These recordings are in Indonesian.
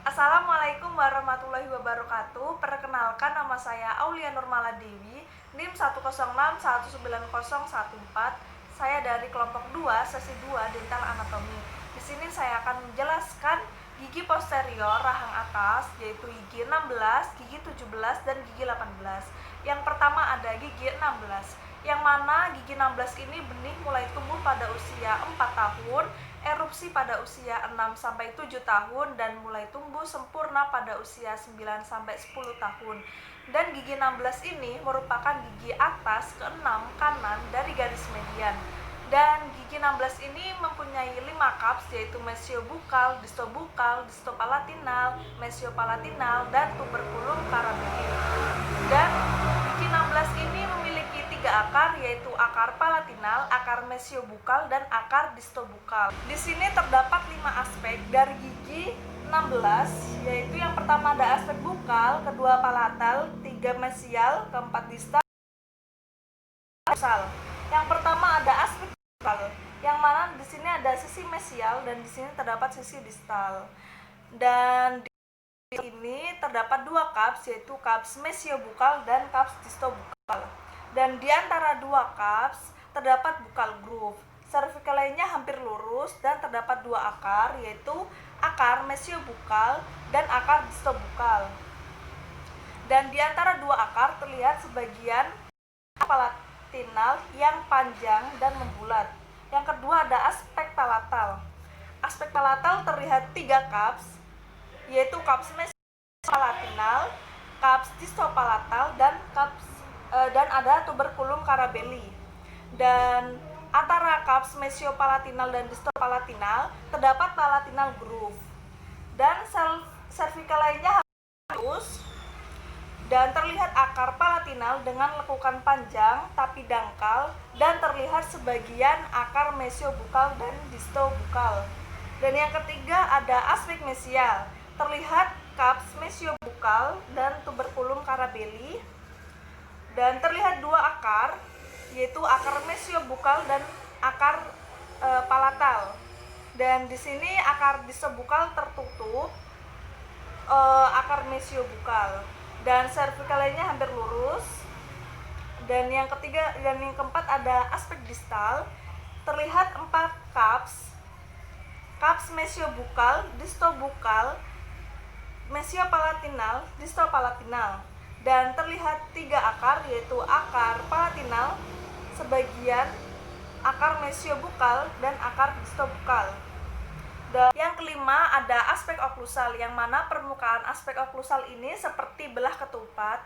Assalamualaikum warahmatullahi wabarakatuh. Perkenalkan, nama saya Aulia Nurmala Dewi, NIM 106190114. Saya dari kelompok 2, sesi 2 Dental Anatomi. Di sini saya akan menjelaskan gigi posterior rahang atas, yaitu gigi 16, gigi 17, dan gigi 18. Yang pertama ada gigi 16, yang mana gigi 16 ini benih mulai tumbuh pada usia 4 tahun, erupsi pada usia 6-7 tahun, dan mulai tumbuh sempurna pada usia 9-10 tahun. Dan gigi 16 ini merupakan gigi atas ke-6 kanan dari garis median. Dan gigi 16 ini mempunyai 5 cups, yaitu mesiobukal, distobukal, distopalatinal, mesiopalatinal, dan tuberculum carabelli. Dan gigi 16 ini memiliki 3 akar, yaitu akar palatinal, akar mesiobukal, dan akar distobukal. Di sini terdapat 5 aspek dari gigi 16, yaitu yang pertama ada aspek bukal, kedua palatal, 3 mesial, keempat distal. Yang pertama ada aspek bukal, yang mana di sini ada sisi mesial dan di sini terdapat sisi distal. Dan di ini terdapat 2 cups, yaitu cups mesiobukal dan cups distobukal. Dan di antara 2 cups terdapat bukal groove. Cervical lainnya hampir lurus dan terdapat 2 akar, yaitu akar mesiobukal dan akar distobukal. Dan di antara 2 akar terlihat sebagian palatinal yang panjang dan membulat. Yang kedua ada aspek palatal. Aspek palatal terlihat 3 cups, yaitu cups mesiopalatinal, cups distopalatal, dan ada tuberculum carabelli. Dan antara cups mesiopalatinal dan distopalatinal terdapat palatinal groove. Dan cervical lainnya halus dan terlihat akar palatinal dengan lekukan panjang tapi dangkal, dan terlihat sebagian akar mesiobukal dan distobukal. Dan yang ketiga ada aspek mesial. Terlihat cups mesiobukal dan tuberculum carabelli, dan terlihat 2 akar, yaitu akar mesiobukal dan akar palatal. Dan di sini akar distobukal tertutup akar mesiobukal, dan cervical lainnya hampir lurus. Dan yang ketiga dan yang keempat ada aspek distal. Terlihat 4 cups mesiobukal, distobukal, mesiopalatinal, distopalatinal. Dan terlihat 3 akar, yaitu akar palatinal, sebagian akar mesiobukal, dan akar distobukal. Dan yang kelima ada aspek oklusal, yang mana permukaan aspek oklusal ini seperti belah ketupat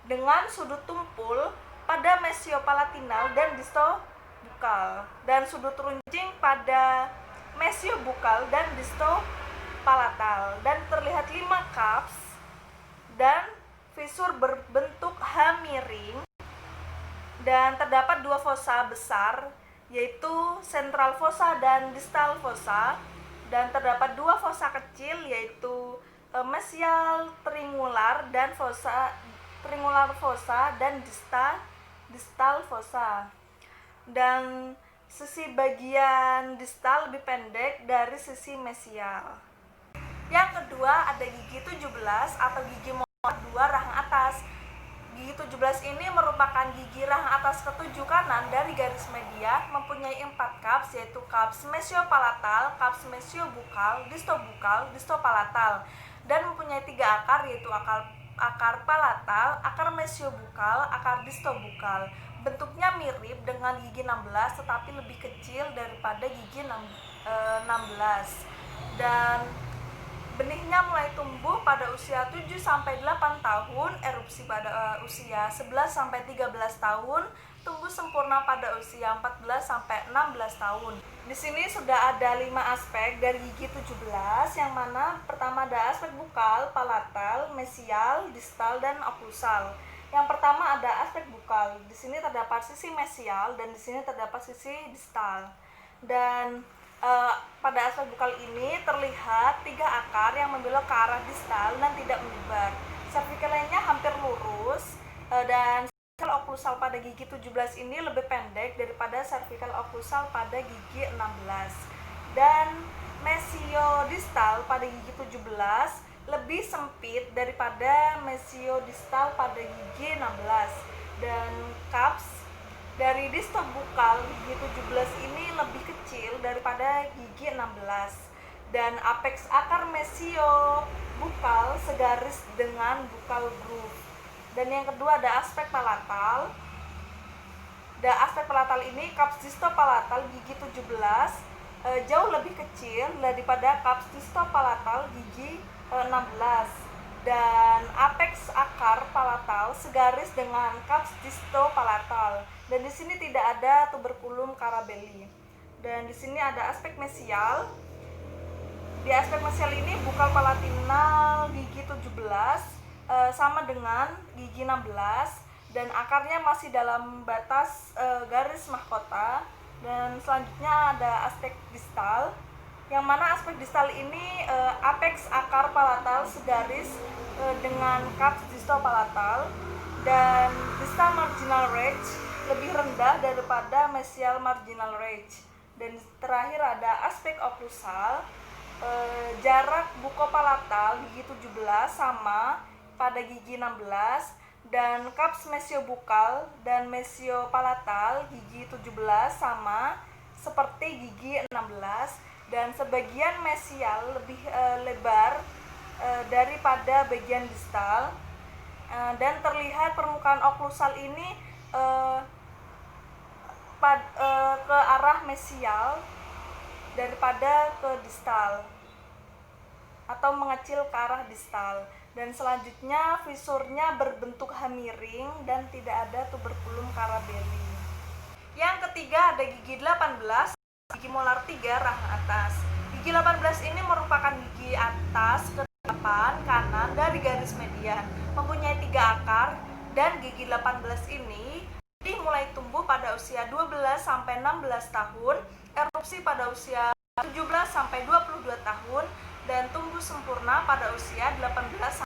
dengan sudut tumpul pada mesiopalatinal dan distobukal, dan sudut runcing pada mesiobukal dan distopalatal. Dan terlihat 5 cups dan fisur berbentuk H miring, dan terdapat 2 fossa besar, yaitu central fossa dan distal fossa. Dan terdapat 2 fossa kecil, yaitu mesial triangular dan triangular fossa dan distal fossa. Dan sisi bagian distal lebih pendek dari sisi mesial. Yang kedua ada gigi 17 atau gigi molar 2 rahang atas. Gigi 17 ini merupakan gigi rahang atas ke-7 kanan dari garis median, mempunyai 4 cups, yaitu cups mesiopalatal, cups mesiobukal, distobukal, distopalatal, dan mempunyai 3 akar, yaitu akar palatal, akar mesiobukal, akar distobukal. Bentuknya mirip dengan gigi 16 tetapi lebih kecil daripada gigi 16. Dan benihnya mulai tumbuh pada usia 7-8 tahun, erupsi pada usia 11-13 tahun, tumbuh sempurna pada usia 14-16 tahun. Di sini sudah ada 5 aspek dari gigi 17, yang mana pertama ada aspek bukal, palatal, mesial, distal, dan oklusal. Yang pertama ada aspek bukal. Di sini terdapat sisi mesial dan di sini terdapat sisi distal. Dan pada aspek bukal ini terlihat 3 akar yang membelok ke arah distal dan tidak menyebar. Cervical lainnya hampir lurus, dan cervical oklusal pada gigi 17 ini lebih pendek daripada cervical oklusal pada gigi 16. Dan mesiodistal pada gigi 17 lebih sempit daripada mesiodistal pada gigi 16, dan cups dari distobukal gigi 17 ini lebih kecil daripada gigi 16, dan apex akar mesiobukal segaris dengan bukal groove. Dan yang kedua ada aspek palatal. Aspek palatal ini cups distopalatal gigi 17 jauh lebih kecil daripada cups distopalatal gigi 16, dan apex akar palatal segaris dengan cups distopalatal. Dan di sini tidak ada tuberculum carabelli. Dan di sini ada aspek mesial. Di aspek mesial ini bukal palatinal gigi 17 sama dengan gigi 16, dan akarnya masih dalam batas garis mahkota. Dan selanjutnya ada aspek distal, yang mana aspek distal ini apex akar palatal segaris dengan cups distopalatal, dan distal marginal ridge lebih rendah daripada mesial marginal ridge. Dan terakhir ada aspek oklusal. Jarak bukopalatal gigi 17 sama pada gigi 16, dan cups mesiobukal dan mesiopalatal gigi 17 sama seperti gigi 16, dan sebagian mesial lebih lebar daripada bagian distal, dan terlihat permukaan oklusal ini ke arah mesial daripada ke distal, atau mengecil ke arah distal. Dan selanjutnya visurnya berbentuk H miring dan tidak ada tuberculum carabelli. Yang ketiga ada gigi 18, gigi molar 3 rahang atas. Gigi 18 ini merupakan gigi atas ke-8 kanan dari garis median, mempunyai 3 akar, dan gigi 18 ini dimulai tumbuh pada usia 12 sampai 16 tahun, erupsi pada usia 17 sampai 22 tahun, dan tumbuh sempurna pada usia 18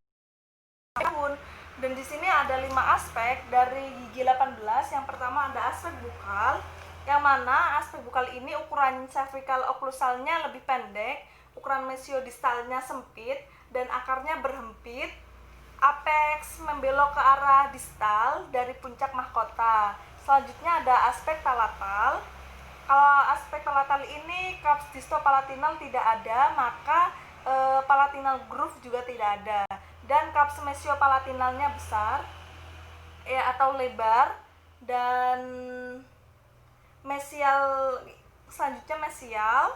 tahun. Dan di sini ada 5 aspek dari gigi 18. Yang pertama ada aspek bukal, yang mana aspek bukal ini ukuran cervical oklusalnya lebih pendek, ukuran mesiodistalnya sempit, dan akarnya berhempit. Apex membelok ke arah distal dari puncak mahkota. Selanjutnya ada aspek palatal. Kalau aspek palatal ini cups distopalatinal tidak ada, maka palatinal groove juga tidak ada, dan cups mesiopalatinalnya besar atau lebar, dan mesial, selanjutnya mesial,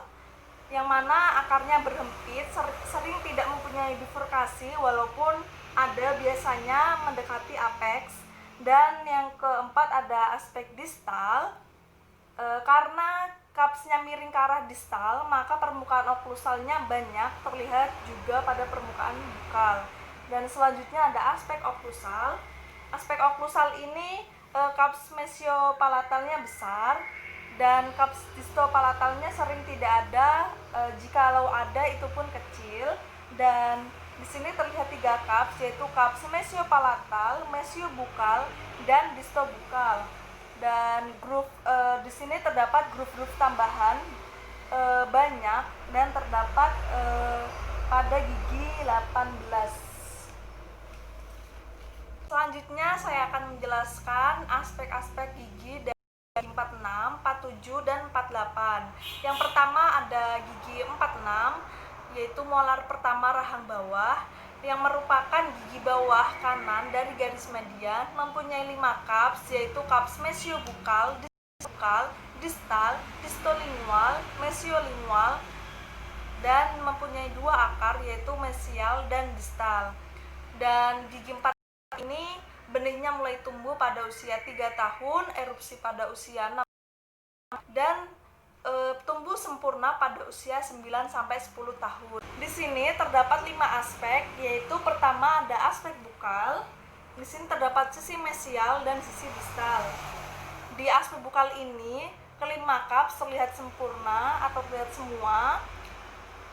yang mana akarnya berhempit, sering tidak mempunyai bifurkasi walaupun ada biasanya mendekati apex. Dan yang keempat ada aspek distal. Karena cupsnya miring ke arah distal, maka permukaan oklusalnya banyak terlihat juga pada permukaan bukal. Dan selanjutnya ada aspek oklusal. Aspek oklusal ini cups mesiopalatalnya besar, dan cups distopalatalnya sering tidak ada, jikalau ada itu pun kecil. Dan di sini terlihat 3 cups, yaitu cups mesiopalatal, mesiobukal, dan distobukal. Dan groove di sini terdapat groove-groove tambahan banyak, dan terdapat pada gigi 18. Selanjutnya saya akan menjelaskan aspek-aspek gigi dari 46, 47, dan 48. Yang pertama ada gigi 46, yaitu molar pertama rahang bawah, yang merupakan gigi bawah kanan dari garis median, mempunyai 5 cups, yaitu cups mesiobukal, distobukal, distal, distolingual, mesiolingual, dan mempunyai 2 akar, yaitu mesial dan distal. Dan gigi 4 ini benihnya mulai tumbuh pada usia 3 tahun, erupsi pada usia 6, dan tumbuh sempurna pada usia 9 sampai 10 tahun. Di sini terdapat 5 aspek, yaitu pertama ada aspek bukal. Di sini terdapat sisi mesial dan sisi distal. Di aspek bukal ini kelima cups terlihat sempurna atau terlihat semua,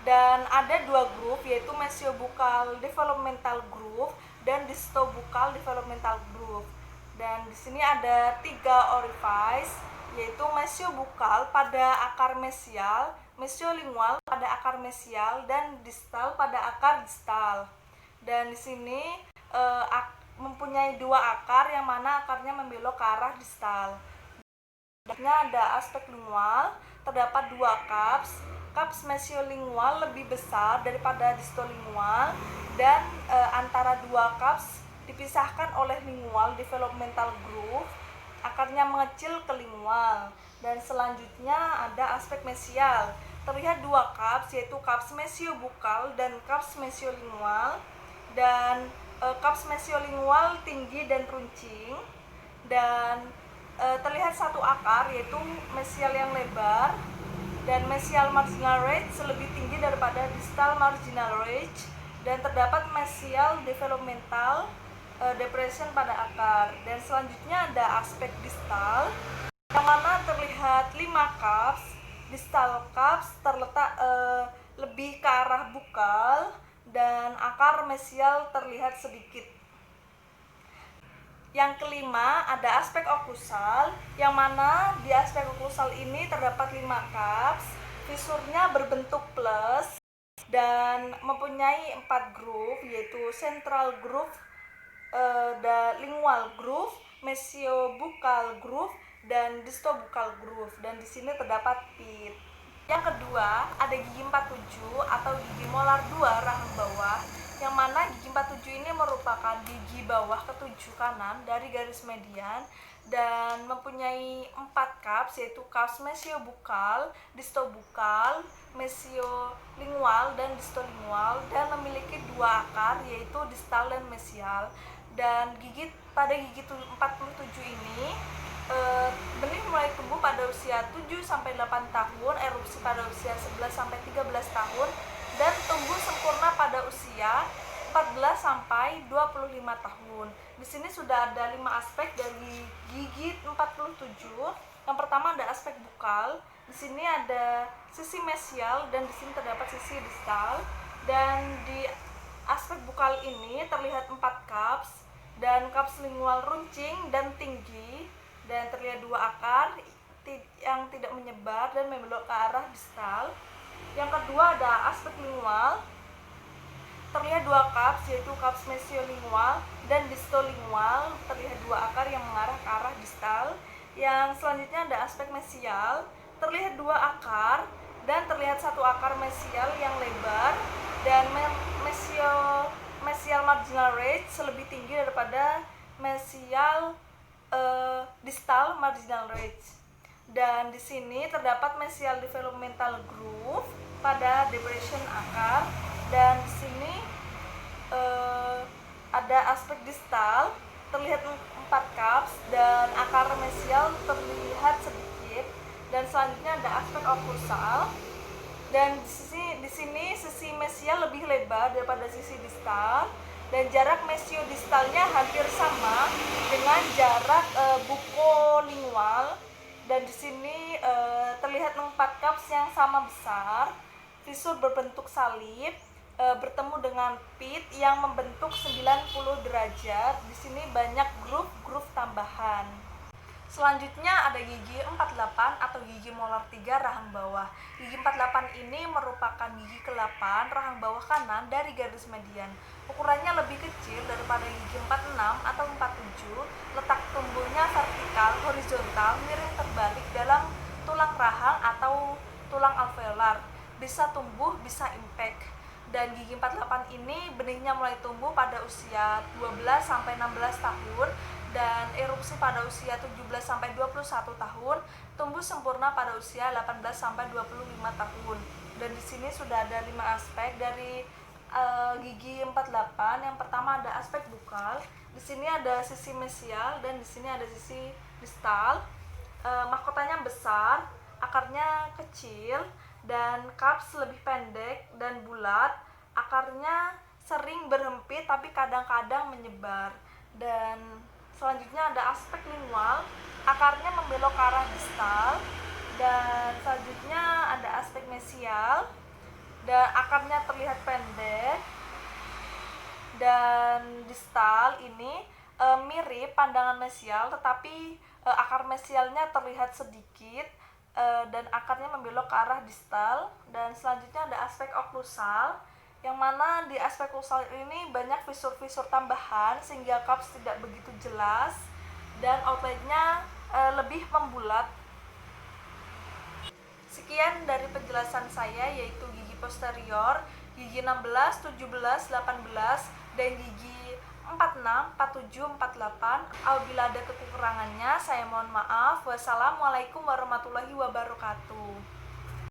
dan ada 2 groove, yaitu mesiobukal developmental groove dan distobukal developmental groove. Dan di sini ada 3 orifice, yaitu mesiobukal pada akar mesial, mesiolingual pada akar mesial, dan distal pada akar distal. Dan di sini mempunyai dua akar yang mana akarnya membelok ke arah distal. Ada aspek lingual, terdapat dua cups. Cups mesiolingual lebih besar daripada distolingual, dan antara dua cups dipisahkan oleh lingual developmental groove, akarnya mengecil ke lingual. Dan selanjutnya ada aspek mesial. Terlihat dua cups, yaitu cups mesiobukal dan cups mesiolingual. Dan cups mesiolingual tinggi dan runcing, dan terlihat satu akar, yaitu mesial yang lebar, dan mesial marginal ridge lebih tinggi daripada distal marginal ridge, dan terdapat mesial developmental depression pada akar. Dan selanjutnya ada aspek distal, yang mana terlihat 5 cups. Distal cups terletak lebih ke arah bukal, dan akar mesial terlihat sedikit. Yang kelima ada aspek oklusal, yang mana di aspek oklusal ini terdapat 5 cups. Fisurnya berbentuk plus dan mempunyai 4 groove, yaitu central groove, lingual groove, mesiobukal groove, dan distobukal groove. Dan di sini terdapat pit. Yang kedua ada gigi 47 atau gigi molar 2 rahang bawah, yang mana gigi 47 ini merupakan gigi bawah ketujuh kanan dari garis median dan mempunyai 4 cups, yaitu cups mesiobukal, distobukal, mesiolingual, dan distolingual, dan memiliki 2 akar, yaitu distal dan mesial. Dan pada gigi 47 ini benih mulai tumbuh pada usia 7-8 tahun, erupsi pada usia 11-13 tahun, dan tumbuh sempurna pada usia 14-25 tahun. Di sini sudah ada 5 aspek dari gigi 47. Yang pertama ada aspek bukal. Di sini ada sisi mesial dan di sini terdapat sisi distal. Dan di aspek bukal ini terlihat 4 cups, dan cups lingual runcing dan tinggi, dan terlihat 2 akar yang tidak menyebar dan membelok ke arah distal. Yang kedua ada aspek lingual. Terlihat 2 cups, yaitu cups mesiolingual dan distolingual. Terlihat 2 akar yang mengarah ke arah distal. Yang selanjutnya ada aspek mesial. Terlihat 2 akar dan terlihat 1 akar mesial yang lebar, dan mesial marginal ridge lebih tinggi daripada mesial distal marginal ridge. Dan di sini terdapat mesial developmental groove pada depression akar. Dan di sini ada aspek distal, terlihat 4 cups dan akar mesial terlihat sedikit. Dan selanjutnya ada aspek oklusal. Dan di sini sisi mesial lebih lebar daripada sisi distal, dan jarak mesiodistalnya hampir sama dengan jarak bukolingual. Dan di sini terlihat 4 cups yang sama besar, fisur berbentuk salib, bertemu dengan pit yang membentuk 90 derajat. Di sini banyak groove tambahan. Selanjutnya ada gigi 48 atau gigi molar 3 rahang bawah. Gigi 48 ini merupakan gigi ke-8 rahang bawah kanan dari garis median. Ukurannya lebih kecil daripada gigi 46 atau 47. Letak tumbuhnya vertikal, horizontal, miring terbalik dalam tulang rahang atau tulang alveolar. Bisa tumbuh, bisa impact. Dan gigi 48 ini benihnya mulai tumbuh pada usia 12-16 tahun, dan erupsi pada usia 17-21 tahun, tumbuh sempurna pada usia 18-25 tahun. Dan di sini sudah ada 5 aspek dari gigi 48. Yang pertama ada aspek bukal. Di sini ada sisi mesial dan di sini ada sisi distal. Mahkotanya besar, akarnya kecil, dan cups lebih pendek dan bulat. Akarnya sering berhempit tapi kadang-kadang menyebar. Dan selanjutnya ada aspek lingual, akarnya membelok ke arah distal. Dan selanjutnya ada aspek mesial, dan akarnya terlihat pendek. Dan distal ini mirip pandangan mesial, tetapi akar mesialnya terlihat sedikit, dan akarnya membelok ke arah distal. Dan selanjutnya ada aspek oklusal, yang mana di aspek usaha ini banyak visur-visur tambahan sehingga cups tidak begitu jelas dan outline-nya lebih membulat. Sekian dari penjelasan saya, yaitu gigi posterior, gigi 16, 17, 18, dan gigi 46, 47, 48. Apabila ada kekurangannya, saya mohon maaf. Wassalamualaikum warahmatullahi wabarakatuh.